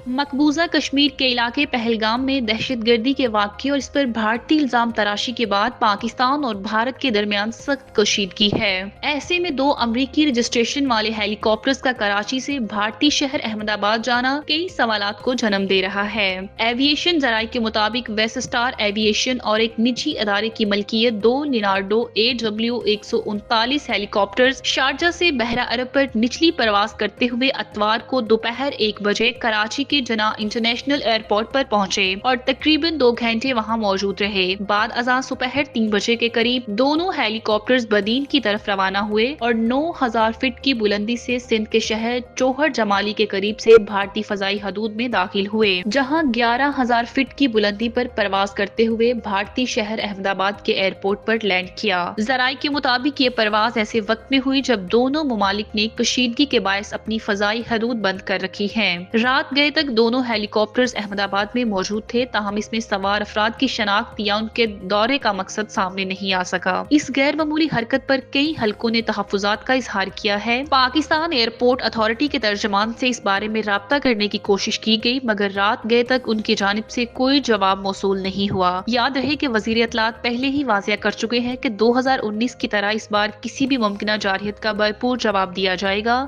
مقبوضہ کشمیر کے علاقے پہلگام میں دہشت گردی کے واقعے اور اس پر بھارتی الزام تراشی کے بعد پاکستان اور بھارت کے درمیان سخت کشیدگی ہے۔ ایسے میں دو امریکی رجسٹریشن والے ہیلی کاپٹرز کا کراچی سے بھارتی شہر احمد آباد جانا کئی سوالات کو جنم دے رہا ہے۔ ایویشن ذرائع کے مطابق ویسٹ اسٹار ایویشن اور ایک نجی ادارے کی ملکیت دو لینارڈو AW139 ہیلی کاپٹرز شارجہ سے بحیرہ عرب پر نچلی پرواز کرتے ہوئے اتوار کو دوپہر 1 بجے کراچی کے جناح انٹرنیشنل ایئرپورٹ پر پہنچے اور تقریباً 2 گھنٹے وہاں موجود رہے۔ بعد ازاں دوپہر 3 بجے کے قریب دونوں ہیلی کاپٹرز بدین کی طرف روانہ ہوئے اور 9000 فٹ کی بلندی سے سندھ کے شہر چوہر جمالی کے قریب سے بھارتی فضائی حدود میں داخل ہوئے، جہاں 11000 فٹ کی بلندی پر پرواز کرتے ہوئے بھارتی شہر احمد آباد کے ایئرپورٹ پر لینڈ کیا۔ ذرائع کے مطابق یہ پرواز ایسے وقت میں ہوئی جب دونوں ممالک نے کشیدگی کے باعث اپنی فضائی حدود بند کر رکھی ہیں۔ رات گئے تک دونوں ہیلی کاپٹرز احمد آباد میں موجود تھے، تاہم اس میں سوار افراد کی شناخت یا ان کے دورے کا مقصد سامنے نہیں آ سکا۔ اس غیر معمولی حرکت پر کئی حلقوں نے تحفظات کا اظہار کیا ہے۔ پاکستان ایئرپورٹ اتھارٹی کے ترجمان سے اس بارے میں رابطہ کرنے کی کوشش کی گئی، مگر رات گئے تک ان کی جانب سے کوئی جواب موصول نہیں ہوا۔ یاد رہے کہ وزیر اطلاعات پہلے ہی واضح کر چکے ہیں کہ 2019 کی طرح اس بار کسی بھی ممکنہ جارحیت کا بھرپور جواب دیا جائے گا۔